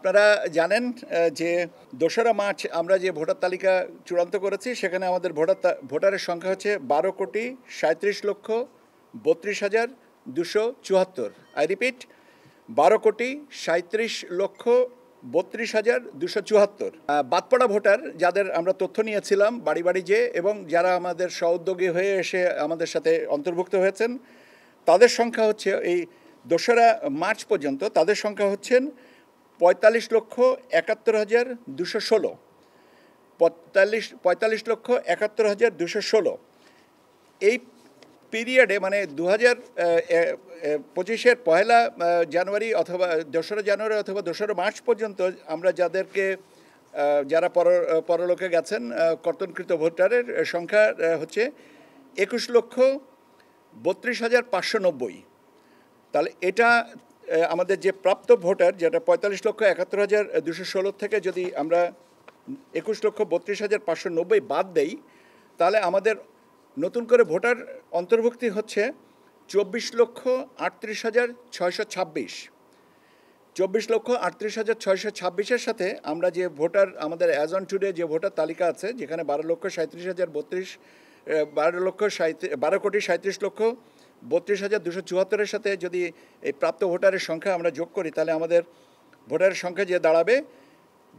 আপনারা জানেন যে ২রা মার্চ আমরা যে ভোটার তালিকা চূড়ান্ত করেছি সেখানে আমাদের ভোটারের সংখ্যা হচ্ছে ১২,৩৭,২৭,২৭। I repeat, ১২,৩৭,২৭,২৭। বাদ পড়া ভোটার যাদের আমরা তথ্য নিয়েছিলাম বাড়ি বাড়ি যেয়ে এবং যারা আমাদের সহোদ্যোগী হয়ে এসে আমাদের সাথে অন্তর্ভুক্ত হয়েছেন তাদের সংখ্যা হচ্ছে এই ২রা মার্চ পর্যন্ত তাদের সংখ্যা হচ্ছেন ৪৫,৭১,২১৬। ৪৫,৭১,২১৬। এই পিরিয়ডে মানে ২০২৫-এর ১লা জানুয়ারি অথবা ২রা জানুয়ারি অথবা ২রা মার্চ পর্যন্ত আমরা যারা পরলোকে গেছেন কর্তনকৃত ভোটারের সংখ্যা হচ্ছে ২১,৩২,৫৯০। তাহলে এটা আমাদের যে প্রাপ্ত ভোটার যেটা ৪৫,৭১,২১৬ থেকে যদি আমরা ২১,৩২,৫৯০ বাদ দেই তাহলে আমাদের নতুন করে ভোটার অন্তর্ভুক্তি হচ্ছে ২৪,৩৮,৬২৬। ২৪,৩৮,৬২৬-এর সাথে আমরা যে ভোটার আমাদের অ্যাজ অন টুডে যে ভোটার তালিকা আছে যেখানে ১২,৩৭,২৭,৩২,৭২,২৭,২৭,২৭-এর সাথে যদি এই প্রাপ্ত ভোটারের সংখ্যা আমরা যোগ করি তাহলে আমাদের ভোটারের সংখ্যা যে দাঁড়াবে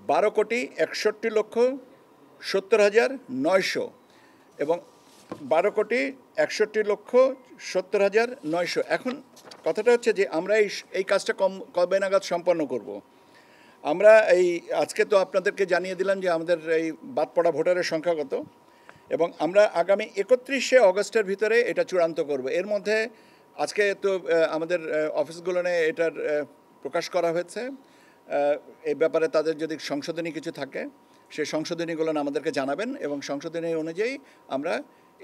১২,৬১,৭০,৯০০ এবং ১২,৬১,৭০,৯০০। এখন কথাটা হচ্ছে যে আমরা এই কাজটা কবে নাগাদ সম্পন্ন করব। আমরা আজকে তো আপনাদেরকে জানিয়ে দিলাম যে আমাদের এই বাদ পড়া ভোটারের সংখ্যা কত এবং আমরা আগামী ৩১শে অগস্টের ভিতরে এটা চূড়ান্ত করব। এর মধ্যে আজকে তো আমাদের অফিসগুলোনে এটার প্রকাশ করা হয়েছে। এই ব্যাপারে তাদের যদি সংশোধনী কিছু থাকে সেই সংশোধনীগুলো আমাদেরকে জানাবেন এবং সংশোধনী অনুযায়ী আমরা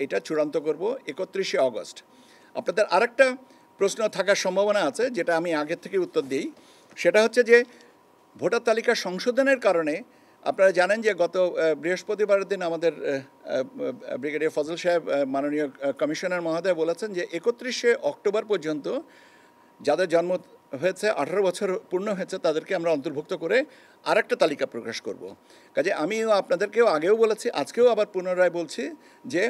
এটা চূড়ান্ত করব ৩১শে অগস্ট। আপনাদের আরেকটা প্রশ্ন থাকার সম্ভাবনা আছে যেটা আমি আগের থেকে উত্তর দিই, সেটা হচ্ছে যে ভোটার তালিকা সংশোধনের কারণে আপনারা জানেন যে গত বৃহস্পতিবারের দিন আমাদের ব্রিগেডিয়ার ফজল সাহেব মাননীয় কমিশনার মহোদয় বলেছেন যে ৩১শে অক্টোবর পর্যন্ত যাদের জন্ম হয়েছে ১৮ বছর পূর্ণ হয়েছে তাদেরকে আমরা অন্তর্ভুক্ত করে আরেকটা তালিকা প্রকাশ করব। কাজে আমিও আপনাদেরকেও আগেও বলেছি আজকেও আবার পুনরায় বলছি যে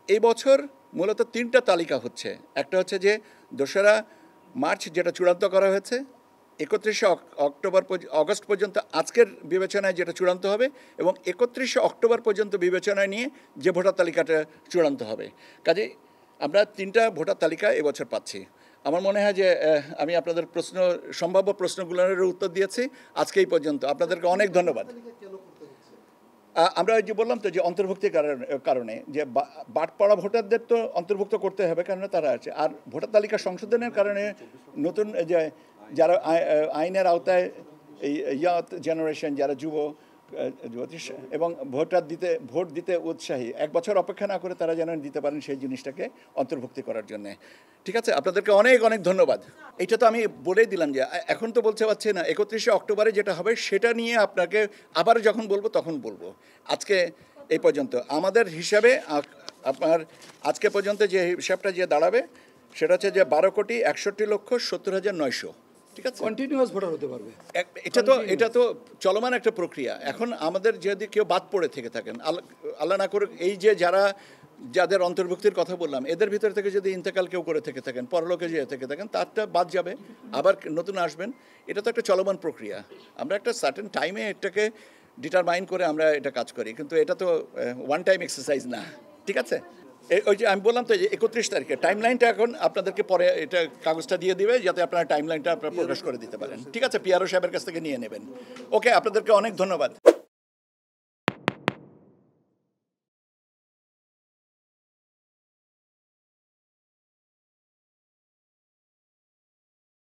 এই বছর মূলত 3টা তালিকা হচ্ছে। একটা হচ্ছে যে ২রা মার্চ যেটা চূড়ান্ত করা হয়েছে, ৩১শে অগস্ট পর্যন্ত আজকের বিবেচনায় যেটা চূড়ান্ত হবে এবং ৩১শে অক্টোবর পর্যন্ত বিবেচনায় নিয়ে যে ভোটার তালিকাটা চূড়ান্ত হবে। কাজে আমরা 3টা ভোটার তালিকা এবছর পাচ্ছি। আমার মনে হয় যে আমি আপনাদের সম্ভাব্য প্রশ্নগুলোর উত্তর দিয়েছি আজকে এই পর্যন্ত। আপনাদেরকে অনেক ধন্যবাদ। আমরা যে বললাম তো যে অন্তর্ভুক্তির কারণে যে বাদ পড়া ভোটারদের তো অন্তর্ভুক্ত করতে হবে কারণ তারা আছে, আর ভোটার তালিকা সংশোধনের কারণে নতুন যে যারা আইনের আওতায় এই ইয়াং জেনারেশন যারা যুবতী এবং ভোট দিতে উৎসাহী 1 বছর অপেক্ষা না করে তারা যেন দিতে পারেন সেই জিনিসটাকে অন্তর্ভুক্তি করার জন্যে। ঠিক আছে, আপনাদেরকে অনেক অনেক ধন্যবাদ। এটা তো আমি বলেই দিলাম যে এখন তো বলতে পারছি না, ৩১শে অক্টোবরে যেটা হবে সেটা নিয়ে আপনাকে আবার যখন বলবো তখন বলবো। আজকে এই পর্যন্ত আমাদের হিসাবে আপনার আজকে পর্যন্ত যে হিসাবটা যে দাঁড়াবে সেটা হচ্ছে যে ১২,৬১,৭০,৯০০। ঠিক আছে, কন্টিনিউয়াস ভোটার হতে পারবে। এটা তো চলমান একটা প্রক্রিয়া। এখন আমাদের যদি কেউ বাদ পড়ে থেকে থাকেন, আল্লাহ না করুক, এই যে যাদের অন্তর্ভুক্তির কথা বললাম এদের ভিতর থেকে যদি ইন্তেকাল কেউ করে থেকে থাকেন, পরলোকে যেয়ে থেকে থাকেন, তারটা বাদ যাবে, আবার নতুন আসবেন। এটা তো একটা চলমান প্রক্রিয়া। আমরা একটা সার্টেন টাইমে এটাকে ডিটারমাইন করে আমরা এটা কাজ করি, কিন্তু এটা তো ওয়ান টাইম এক্সারসাইজ না। ঠিক আছে, ওই যে আমি বললাম তো যে ৩১ তারিখে টাইমলাইনটা এখন আপনাদেরকে পরে এটা কাগজটা দিয়ে দিবে যাতে আপনারা টাইমলাইনটা আপনারা প্রকাশ করে দিতে পারেন। ঠিক আছে, পিআরও সাহেবের কাছ থেকে নিয়ে নেবেন। ওকে, আপনাদেরকে অনেক ধন্যবাদ।